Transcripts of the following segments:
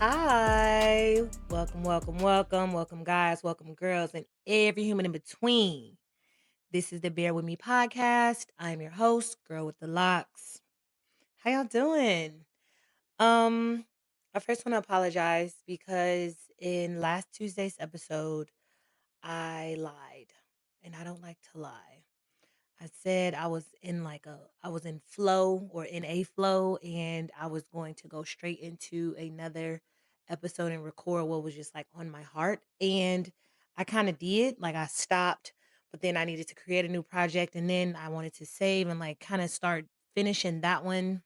Hi. Welcome, guys. Welcome, girls, and every human in between. This is the Bear With Me podcast. I'm your host, Girl with the Locks. How y'all doing? Um, I first want to apologize because in last Tuesday's episode, I lied, and I don't like to lie. I said I was in flow or in a flow, and I was going to go straight into another episode and record what was just like on my heart. And I kind of did. Like I stopped, but then I needed to create a new project, and then I wanted to save and like kind of start finishing that one.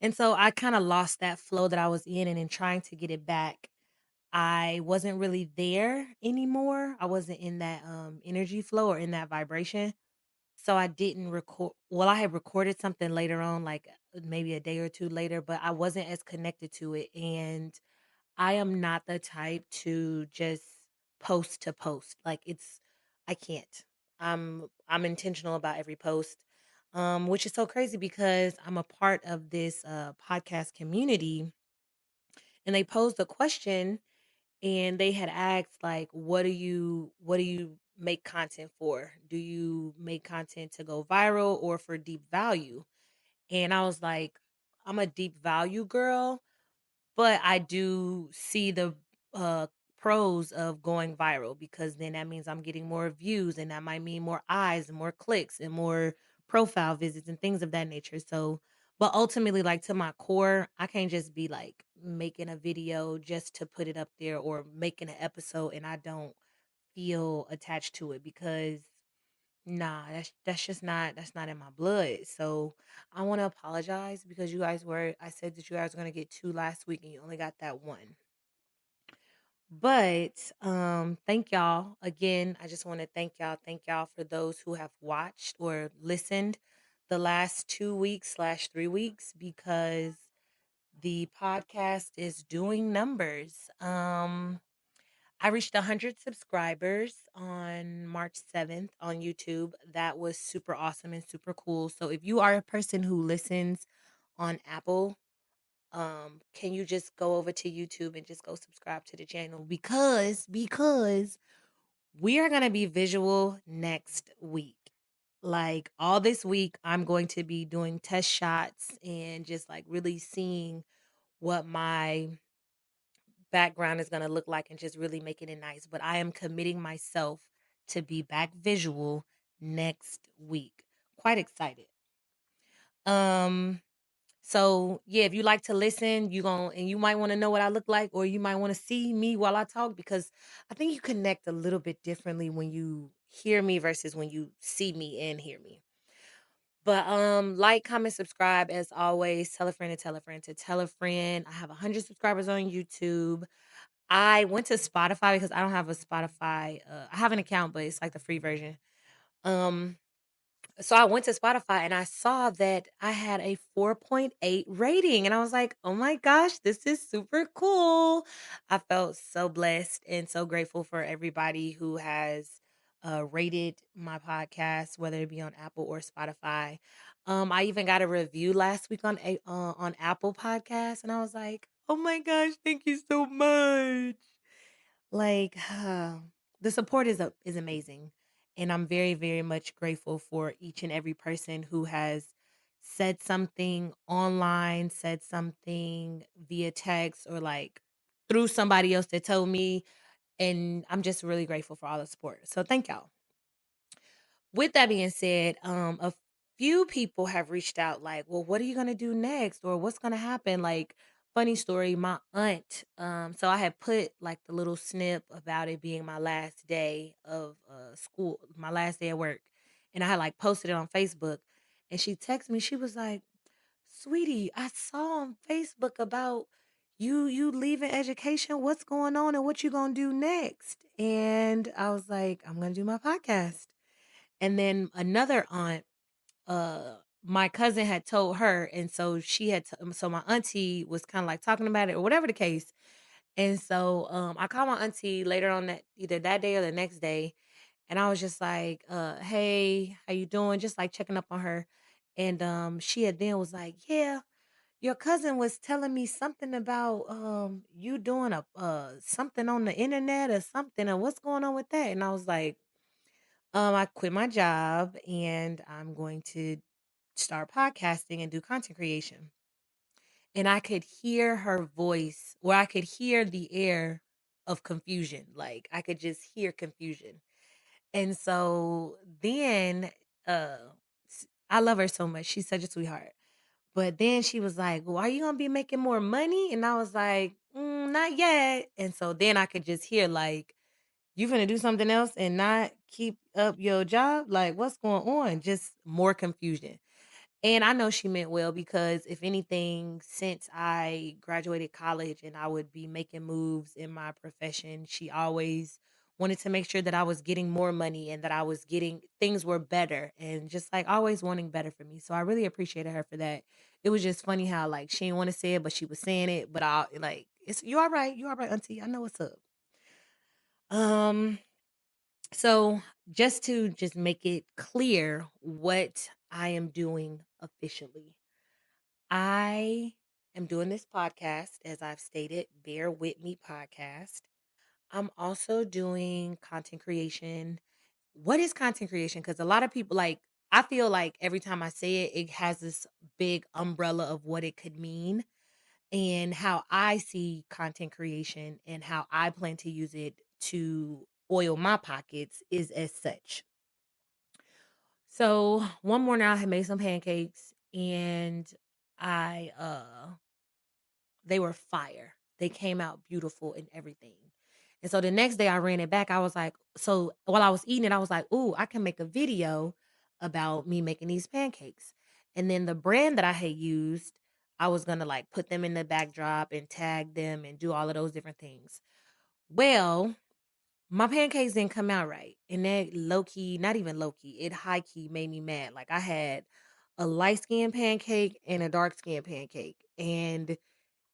And so I kind of lost that flow that I was in, and in trying to get it back, I wasn't really there anymore. I wasn't in that energy flow or in that vibration. So I didn't record. Well, I had recorded something later on, like maybe a day or two later, but I wasn't as connected to it. And I am not the type to just post to post. I can't. I'm intentional about every post, which is so crazy because I'm a part of this podcast community, and they posed a question and they had asked like, what do you make content for? Do you make content to go viral or for deep value? And I was like, I'm a deep value girl, but I do see the uh pros of going viral because then that means I'm getting more views, and that might mean more eyes and more clicks and more profile visits and things of that nature. So, but ultimately, like to my core, I can't just be like making a video just to put it up there or making an episode and I don't feel attached to it because nah, that's not in my blood. So I want to apologize because I said that you guys were gonna get two last week and you only got that one. But thank y'all again. I just want to thank y'all for those who have watched or listened the last 2 weeks slash 3 weeks because the podcast is doing numbers. I reached 100 subscribers on March 7th on YouTube. That was super awesome and super cool. So if you are a person who listens on Apple, can you just go over to YouTube and just go subscribe to the channel because we are going to be visual next week. Like all this week I'm going to be doing test shots and just like really seeing what my background is going to look like and just really making it nice. But I am committing myself to be back visual next week. Quite excited. Um so yeah, if you like to listen, you might want to know what I look like or you might want to see me while I talk because I think you connect a little bit differently when you hear me versus when you see me and hear me. But like, comment, subscribe as always. Tell a friend to tell a friend to tell a friend. I have 100 subscribers on YouTube. I went to Spotify because I don't have a Spotify. I have an account, but it's like the free version. Um, so I went to Spotify and I saw that I had a 4.8 rating, and I was like, "Oh my gosh, this is super cool!" I felt so blessed and so grateful for everybody who has rated my podcast, whether it be on Apple or Spotify. I even got a review last week on Apple Podcasts, and I was like, "Oh my gosh, thank you so much!" Like, the support is amazing, and I'm very, very much grateful for each and every person who has said something online, said something via text, or like through somebody else that told me, and I'm just really grateful for all the support. So thank y'all. With that being said, a few people have reached out like, "Well, what are you gonna do next, or what's gonna happen?" Like, funny story, my aunt. So I had put like the little snip about it being my last day of school, my last day at work, and I had like posted it on Facebook, and she texted me. She was like, "Sweetie, I saw on Facebook about you leaving education. What's going on, and what you gonna do next?" And I was like, "I'm gonna do my podcast." And then another aunt, my cousin had told her, and so so my auntie was kind of like talking about it or whatever the case. And so I called my auntie later on that either that day or the next day, and I was just like, "Hey, how you doing?" Just like checking up on her. And she had then was like, "Yeah, your cousin was telling me something about you doing a something on the internet or something, or what's going on with that?" And I was like, I quit my job and I'm going to start podcasting and do content creation." And I could hear her voice, or I could hear the air of confusion. Like I could just hear confusion. And so then uh I love her so much. She's such a sweetheart. But then she was like, "Well, are you gonna be making more money?" And I was like, "Not yet." And so then I could just hear like, "You finna do something else and not keep up your job? Like, what's going on?" Just more confusion. And I know she meant well because if anything, since I graduated college and I would be making moves in my profession, she always wanted to make sure that I was getting more money and that I was getting things were better and just like always wanting better for me. So I really appreciated her for that. It was just funny how like she didn't want to say it, but she was saying it. But I like it's you all right, Auntie. I know what's up. Um, so just make it clear what I am doing officially. I am doing this podcast, as I've stated, Bear With Me podcast. I'm also doing content creation. What is content creation? Because a lot of people like, I feel like every time I say it, it has this big umbrella of what it could mean. And how I see content creation and how I plan to use it to oil my pockets is as such. So one morning I had made some pancakes and I they were fire. They came out beautiful and everything. And so the next day I ran it back. I was like, so while I was eating it, I was like, "Ooh, I can make a video about me making these pancakes." And then the brand that I had used, I was gonna like put them in the backdrop and tag them and do all of those different things. Well, my pancakes didn't come out right. And that low key, not even low key, it high key made me mad. Like I had a light skinned pancake and a dark skinned pancake. And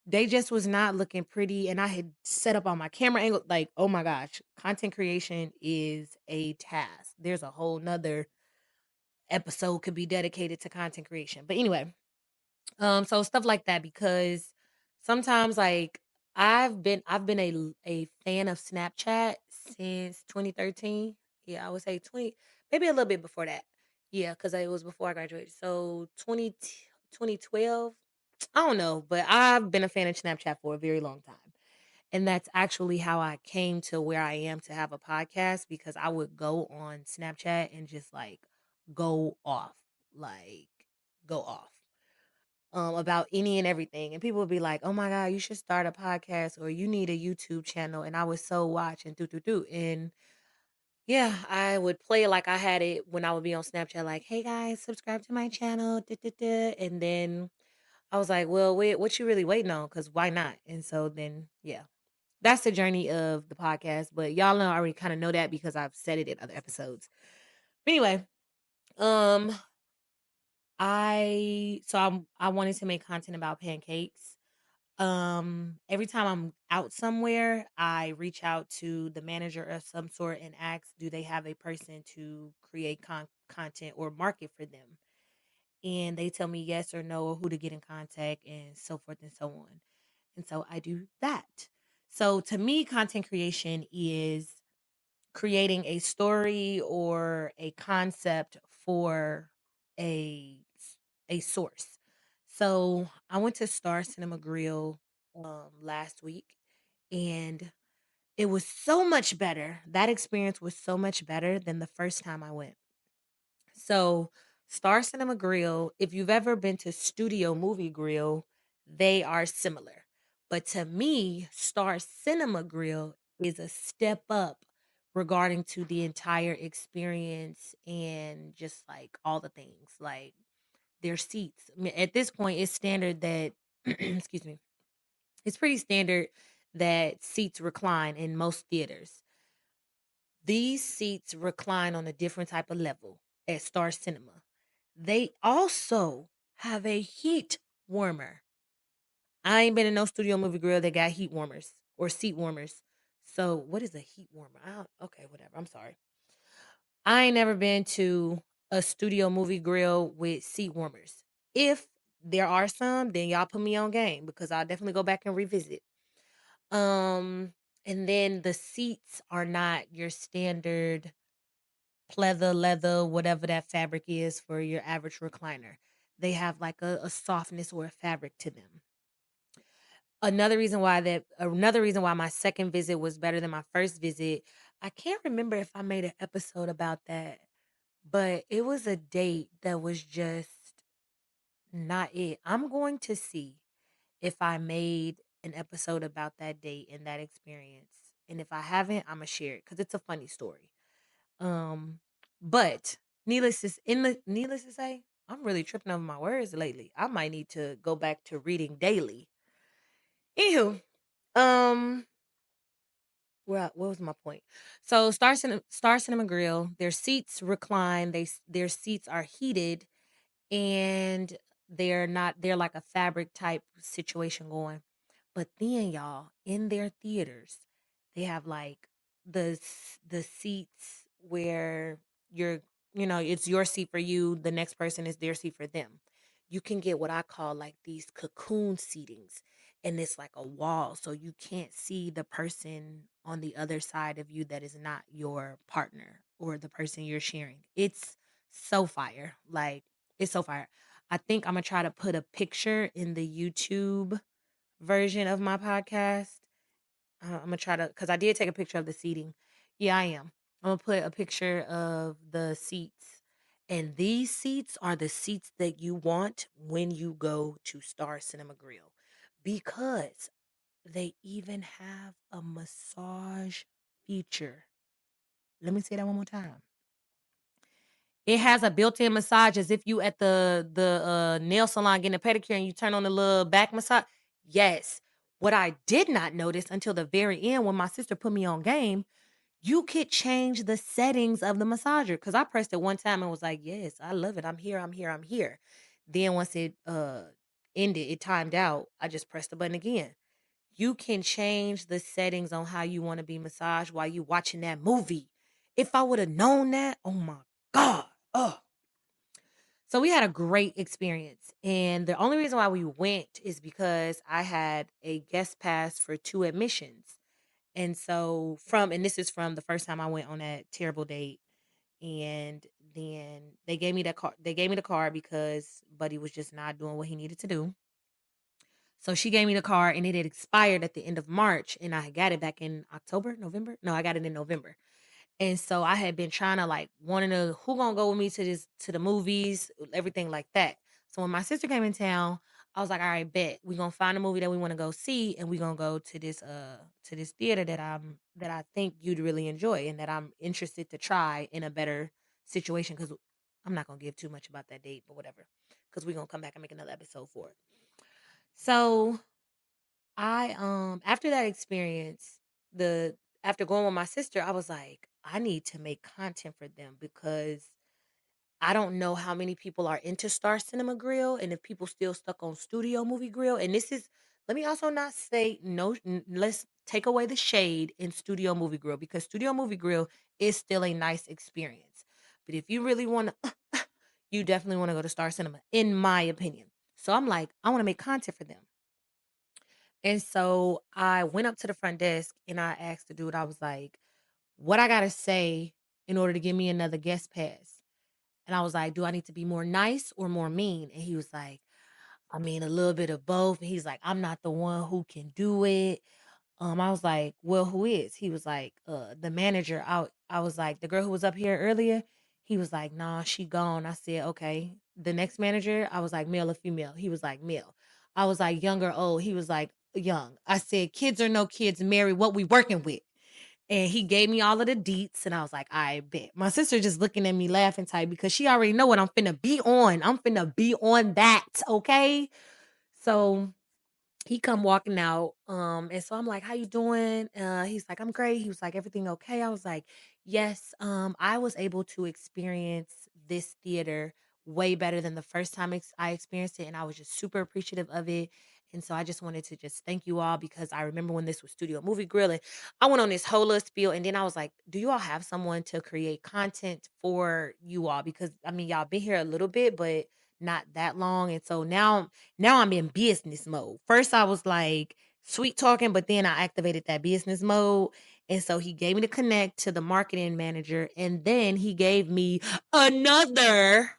they just was not looking pretty, and I had set up on my camera angle, like, oh my gosh, content creation is a task. There's a whole nother episode could be dedicated to content creation. But anyway, so stuff like that because sometimes like I've been a fan of Snapchat since 2013. Yeah, I would say 20, maybe a little bit before that. Yeah, because it was before I graduated. So 2012. I don't know, but I've been a fan of Snapchat for a very long time. And that's actually how I came to where I am to have a podcast because I would go on Snapchat and just like go off, like go off about any and everything. And people would be like, "Oh my God, you should start a podcast or you need a YouTube channel." And I would so watch and do. And yeah, I would play it like I had it when I would be on Snapchat, like, "Hey guys, subscribe to my channel." And then I was like, "Well, wait, what you really waiting on? Because why not?" And so then, yeah, that's the journey of the podcast. But y'all know I already kind of know that because I've said it in other episodes. But anyway, um, I wanted to make content about pancakes. Every time I'm out somewhere, I reach out to the manager of some sort and ask, do they have a person to create content or market for them? And they tell me yes or no or who to get in contact and so forth and so on. And so I do that. So to me, content creation is creating a story or a concept for a a source. So I went to Star Cinema Grill last week and it was so much better. That experience was so much better than the first time I went. So, Star Cinema Grill, if you've ever been to Studio Movie Grill, they are similar. But to me, Star Cinema Grill is a step up regarding to the entire experience and just like all the things, like their seats. I mean, at this point, it's standard that, excuse me, it's pretty standard that seats recline in most theaters. These seats recline on a different type of level at Star Cinema. They also have a heat warmer. I ain't been in no studio movie grill that got heat warmers or seat warmers. So what is a heat warmer? Okay, whatever. I'm sorry. I ain't never been to a studio movie grill with seat warmers. If there are some, then y'all put me on game because I'll definitely go back and revisit. Um, and then the seats are not your standard pleather, leather, whatever that fabric is for your average recliner. They have like a softness or a fabric to them. Another reason why my second visit was better than my first visit. I can't remember if I made an episode about that, but it was a date that was just not it. I'm going to see if I made an episode about that date and that experience. And if I haven't, I'm gonna share it because it's a funny story. Um, but needless to say, I'm really tripping over my words lately. I might need to go back to reading daily. Anywho, um, what was my point? So Star Cinema Grill, their seats recline. Their seats are heated and they're like a fabric type situation going. But then y'all, in their theaters, they have like the seats where you're it's your seat for you, the next person is their seat for them. You can get what I call like these cocoon seatings, and it's like a wall so you can't see the person on the other side of you that is not your partner or the person you're sharing. It's so fire. Like it's so fire. I think I'm gonna try to put a picture in the YouTube version of my podcast. I'm gonna try to, because I did take a picture of the seating. Yeah, I am. I'm gonna put a picture of the seats, and these seats are the seats that you want when you go to Star Cinema Grill, because they even have a massage feature. Let me say that one more time. It has a built-in massage as if you at the nail salon getting a pedicure and you turn on the little back massage. Yes. What I did not notice until the very end when my sister put me on game, you could change the settings of the massager. Because I pressed it one time and was like, yes, I love it. I'm here, I'm here, I'm here. Then once it ended, it timed out, I just pressed the button again. You can change the settings on how you want to be massaged while you watching that movie. If I would have known that, oh my God. Oh, so we had a great experience. And the only reason why we went is because I had a guest pass for 2 admissions. And so and this is from the first time I went on that terrible date. And then they gave me that card. They gave me the card because Buddy was just not doing what he needed to do. So she gave me the card and it had expired at the end of March. And I got it back in October, November. No, I got it in November. And so I had been trying to like wanting to who gonna go with me to the movies, everything like that. So when my sister came in town, I was like, all right, bet we gonna find a movie that we want to go see, and we gonna go to this theater that I think you'd really enjoy and that I'm interested to try in a better situation because I'm not gonna give too much about that date, but whatever. Because we're gonna come back and make another episode for it. So I after that experience, the after going with my sister, I was like, I need to make content for them because I don't know how many people are into Star Cinema Grill and if people still stuck on Studio Movie Grill. And this is let me also not say no let's take away the shade in Studio Movie Grill because Studio Movie Grill is still a nice experience. But if you really want to you definitely want to go to Star Cinema in my opinion. So I'm like, I want to make content for them. And so I went up to the front desk and I asked the dude, I was like, what I gotta say in order to give me another guest pass? And I was like, do I need to be more nice or more mean? And he was like, I mean, a little bit of both. And he's like, I'm not the one who can do it. I was like, well, who is? He was like, the manager. I was like, the girl who was up here earlier. He was like, nah, she gone. I said, okay. The next manager, I was like, male or female? He was like, male. I was like, young or old? He was like, young. I said, kids or no kids, Mary, what we working with? And he gave me all of the deets, and I was like, I bet. My sister just looking at me laughing tight because she already know what I'm finna be on. I'm finna be on that, okay? So he come walking out and so I'm like, how you doing? He's like, I'm great. He was like, everything okay? I was like, yes. I was able to experience this theater way better than the first time I experienced it, and I was just super appreciative of it. And so I just wanted to just thank you all because I remember when this was Studio Movie Grill and I went on this whole little spiel, and then I was like, do you all have someone to create content for you all? Because I mean, y'all been here a little bit, but not that long. And so now I'm in business mode. First I was like sweet talking, but then I activated that business mode. And so he gave me to connect to the marketing manager. And then he gave me another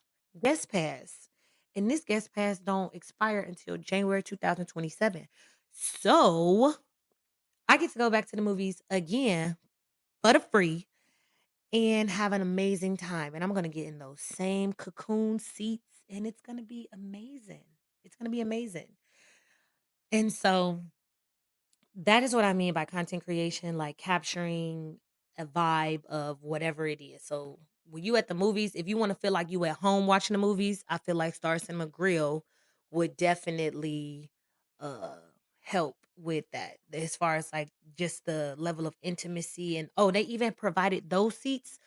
guest pass. And this guest pass don't expire until January 2027. So I get to go back to the movies again for the free and have an amazing time. And I'm going to get in those same cocoon seats and it's going to be amazing. It's going to be amazing. And so that is what I mean by content creation, like capturing a vibe of whatever it is. So when you at the movies, if you want to feel like you at home watching the movies, I feel like Star Cinema Grill would definitely uh help with that. As far as like just the level of intimacy and oh, they even provided those seats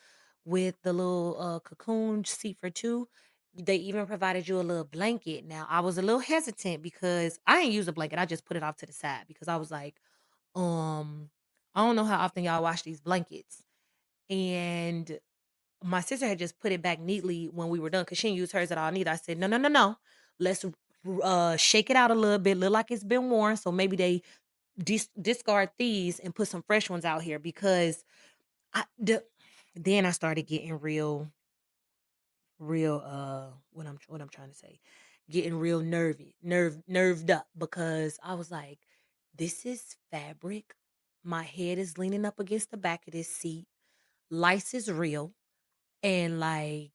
with the little cocoon seat for two. They even provided you a little blanket. Now I was a little hesitant because I didn't use a blanket. I just put it off to the side because I was like, um, I don't know how often y'all wash these blankets. And my sister had just put it back neatly when we were done because she didn't use hers at all neither. I said, no, no, no, no. Let's shake it out a little bit, look like it's been worn. So maybe they discard these and put some fresh ones out here because then I started getting real what I'm trying to say, getting real nerved up because I was like, this is fabric. My head is leaning up against the back of this seat. Lice is real. And like,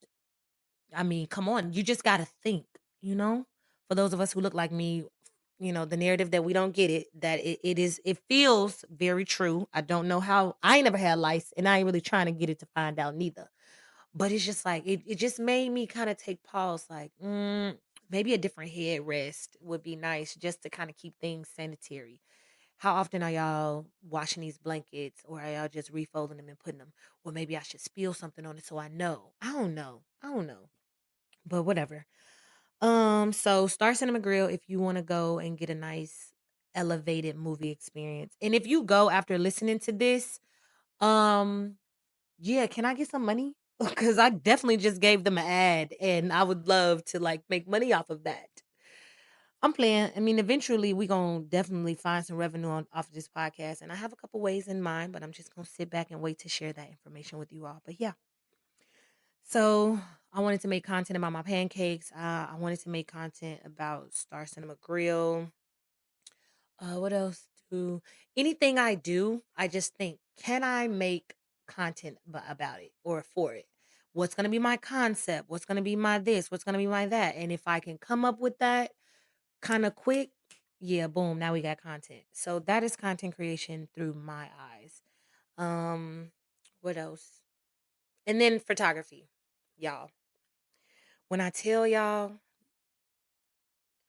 I mean, come on, you just gotta think, you know? For those of us who look like me, the narrative that we don't get it, that it feels very true. I don't know how I ain't never had lice and I ain't really trying to get it to find out neither. But it's just like it just made me kind of take pause, like, maybe a different headrest would be nice just to kind of keep things sanitary. How often are y'all washing these blankets or are y'all just refolding them and putting them? Or maybe I should spill something on it so I know. I don't know. I don't know. But whatever. So Star Cinema Grill, if you want to go and get a nice elevated movie experience. And if you go after listening to this, um, yeah, can I get some money? Because I definitely just gave them an ad and I would love to like make money off of that. I'm playing. I mean, eventually we gonna definitely find some revenue off of this podcast. And I have a couple ways in mind, but I'm just gonna sit back and wait to share that information with you all. But yeah. So I wanted to make content about my pancakes. I wanted to make content about Star Cinema Grill. What else do anything I do, I just think, can I make content about it or for it? What's gonna be my concept? What's gonna be my this? What's gonna be my that? And if I can come up with that kind of quick, yeah, boom, now we got content. So that is content creation through my eyes. Um, what else? And then photography, y'all. When I tell y'all,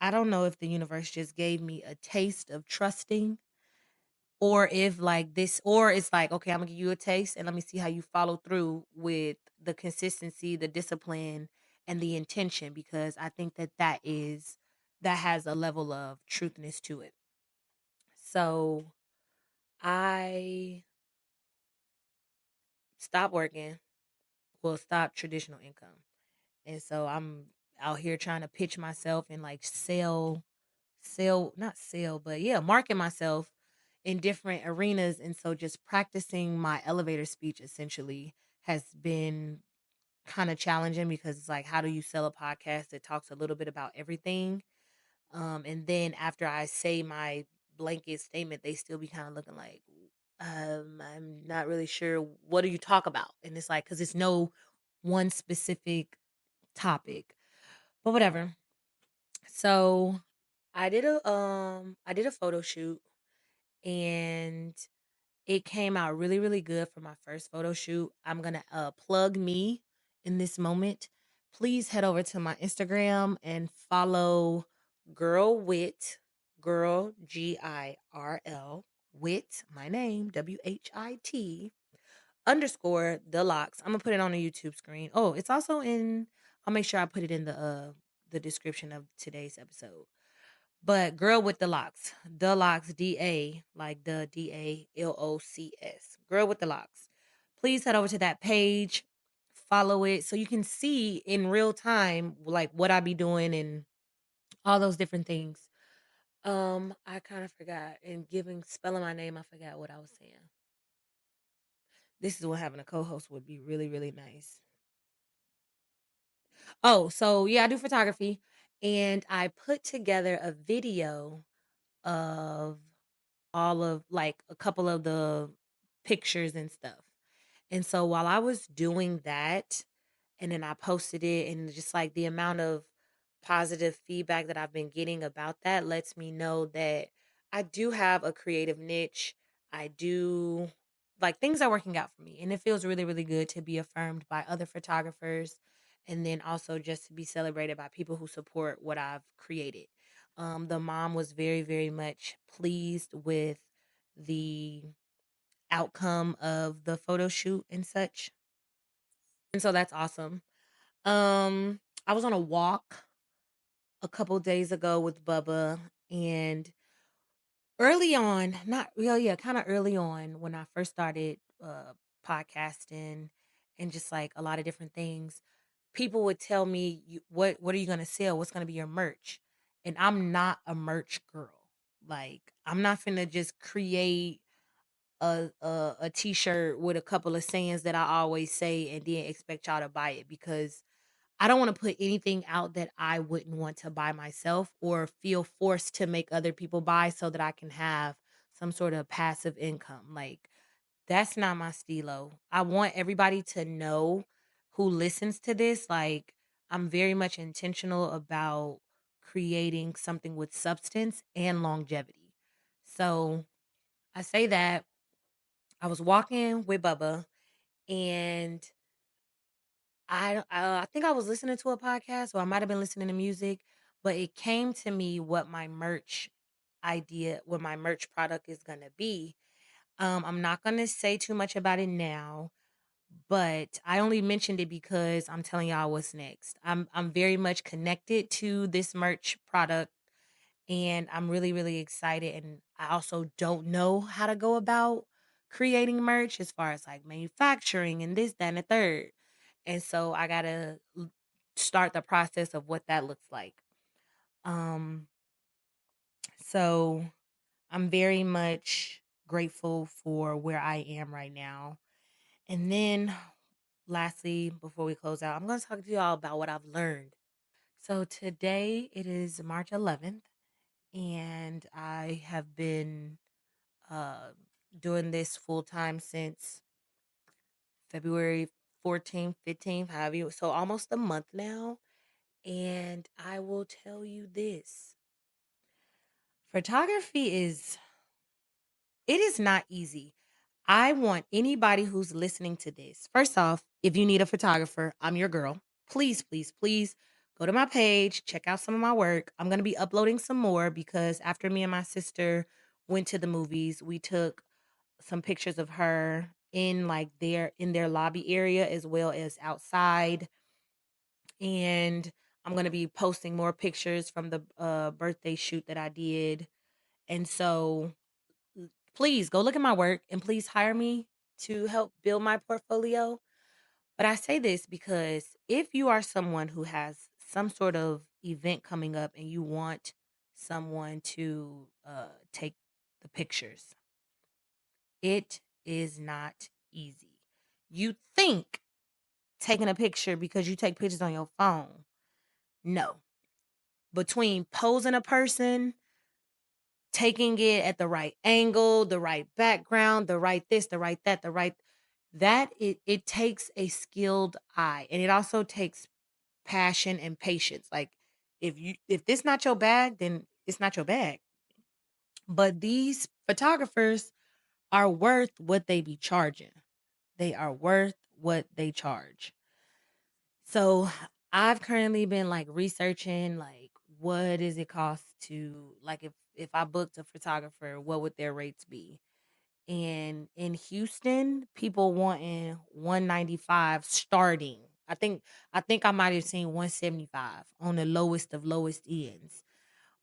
I don't know if the universe just gave me a taste of trusting or if like this or it's like okay, I'm gonna give you a taste and let me see how you follow through with the consistency, the discipline, and the intention, because I think that has a level of truthness to it. So I stopped working, well, stop traditional income, and so I'm out here trying to pitch myself and like sell not sell but yeah, market myself in different arenas. And so just practicing my elevator speech essentially has been kind of challenging because it's like, how do you sell a podcast that talks a little bit about everything, and then after I say my blanket statement they still be kind of looking like, I'm not really sure, what do you talk about? And it's like, because it's no one specific topic, but whatever. So I did a photo shoot and it came out really, really good for my first photo shoot. I'm gonna plug me in this moment. Please head over to my Instagram and follow Girl Wit, Girl GIRL Wit, my name WHIT underscore the locks. I'm gonna put it on the YouTube screen. Oh, it's also in. I'll make sure I put it in the description of today's episode. But girl with the locks, DA, like the DALOCS, girl with the locks. Please head over to that page, follow it so you can see in real time like what I be doing and all those different things. I kind of forgot. And giving spelling my name, I forgot what I was saying. This is what having a co-host would be really, really nice. Oh, so yeah, I do photography and I put together a video of all of like a couple of the pictures and stuff. And so while I was doing that, and then I posted it, and just like the amount of positive feedback that I've been getting about that lets me know that I do have a creative niche. I do like things are working out for me, and it feels really, really good to be affirmed by other photographers, and then also just to be celebrated by people who support what I've created. The mom was very, very much pleased with the outcome of the photo shoot and such. And so that's awesome. I was on a walk a couple days ago with Bubba, and early on, not real, yeah, kind of early on when I first started podcasting and just like a lot of different things, people would tell me, what are you gonna sell? What's gonna be your merch?" And I'm not a merch girl. Like I'm not finna just create a t-shirt with a couple of sayings that I always say and then expect y'all to buy it, because I don't want to put anything out that I wouldn't want to buy myself or feel forced to make other people buy so that I can have some sort of passive income. Like that's not my stilo. I want everybody to know who listens to this. Like I'm very much intentional about creating something with substance and longevity. So I say that I was walking with Bubba, and I think I was listening to a podcast, or I might have been listening to music, but it came to me what my merch product is gonna be. I'm not gonna say too much about it now, but I only mentioned it because I'm telling y'all what's next. I'm very much connected to this merch product, and I'm really, really excited. And I also don't know how to go about creating merch as far as like manufacturing and this, that, and the third. And so I gotta start the process of what that looks like. Um, so I'm very much grateful for where I am right now. And then lastly, before we close out, I'm gonna talk to y'all about what I've learned. So today it is March 11th, and I have been uh, doing this full time since February 14th, 15th, however so almost a month now. And I will tell you this, photography it is not easy. I want anybody who's listening to this. First off, if you need a photographer, I'm your girl. Please, please, please go to my page, check out some of my work. I'm going to be uploading some more because after me and my sister went to the movies, we took some pictures of her in like their lobby area as well as outside. And I'm going to be posting more pictures from the birthday shoot that I did. And so please go look at my work and please hire me to help build my portfolio. But I say this because if you are someone who has some sort of event coming up and you want someone to take the pictures, it is not easy. You think taking a picture because you take pictures on your phone. No. Between posing a person, taking it at the right angle, the right background, the right this, the right that, the right that it takes a skilled eye, and it also takes passion and patience. Like if this not your bag, then it's not your bag. But these photographers are worth what they be charging. They are worth what they charge. So I've currently been like researching like what does it cost to like if I booked a photographer, what would their rates be? And in Houston, people wanting 195 starting. I think I might have seen 175 on the lowest of lowest ends.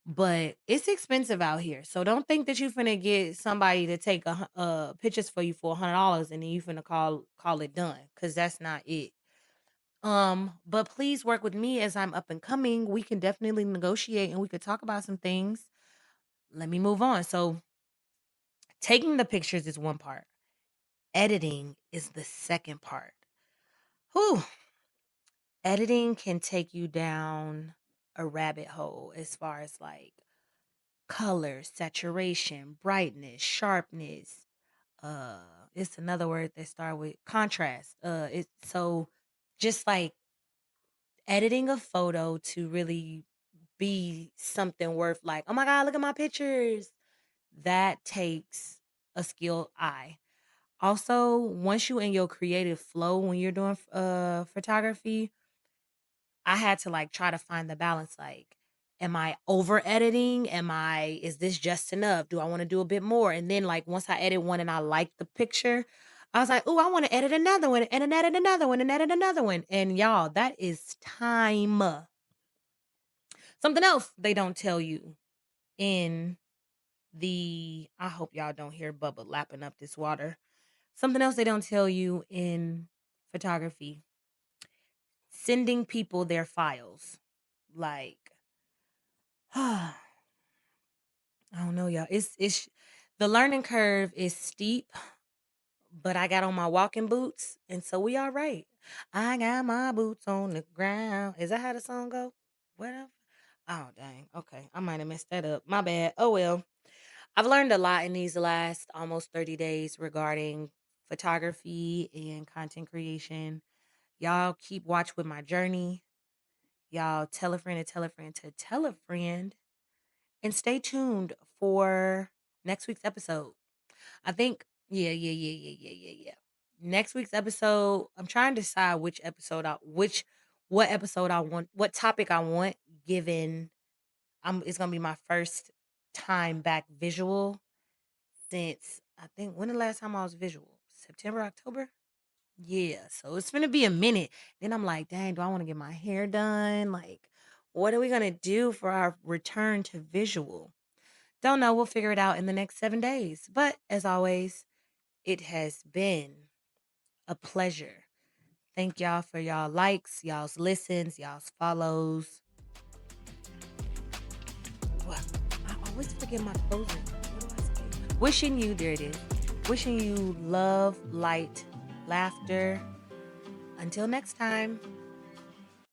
But it's expensive out here. So don't think that you finna get somebody to take pictures for you for $100 and then you finna call it done, cuz that's not it. But please work with me as I'm up and coming. We can definitely negotiate and we could talk about some things. Let me move on. So, taking the pictures is one part. Editing is the second part. Whew. Editing can take you down a rabbit hole as far as like color, saturation, brightness, sharpness. It's another word that start with contrast. It's so just like editing a photo to really be something worth like, oh my God, look at my pictures. That takes a skilled eye. Also, once you in your creative flow when you're doing photography, I had to like try to find the balance. Like, am I over editing? Is this just enough? Do I want to do a bit more? And then, like, once I edit one and I like the picture, I was like, oh, I want to edit another one and then edit another one and edit another one. And y'all, that is time. Something else they don't tell you in I hope y'all don't hear Bubba lapping up this water. Something else they don't tell you in photography, sending people their files. Like, I don't know, y'all. It's the learning curve is steep, but I got on my walking boots, and so we all right. I got my boots on the ground. Is that how the song go? Whatever. Oh dang. Okay, I might have messed that up. My bad. Oh well. I've learned a lot in these last almost 30 days regarding photography and content creation. Y'all keep watch with my journey. Y'all tell a friend to tell a friend to tell a friend. And stay tuned for next week's episode. I think, yeah. Next week's episode, I'm trying to decide what episode I want, what topic I want, given it's gonna be my first time back visual since I think when the last time I was visual? September, October? Yeah, so it's gonna be a minute. Then I'm like, dang, do I want to get my hair done? Like, what are we gonna do for our return to visual? Don't know. We'll figure it out in the next 7 days. But as always, it has been a pleasure. Thank y'all for y'all likes, y'all's listens, y'all's follows. What? I always forget my closing. What do I say? Wishing you, there it is. Wishing you love, light, laughter. Until next time.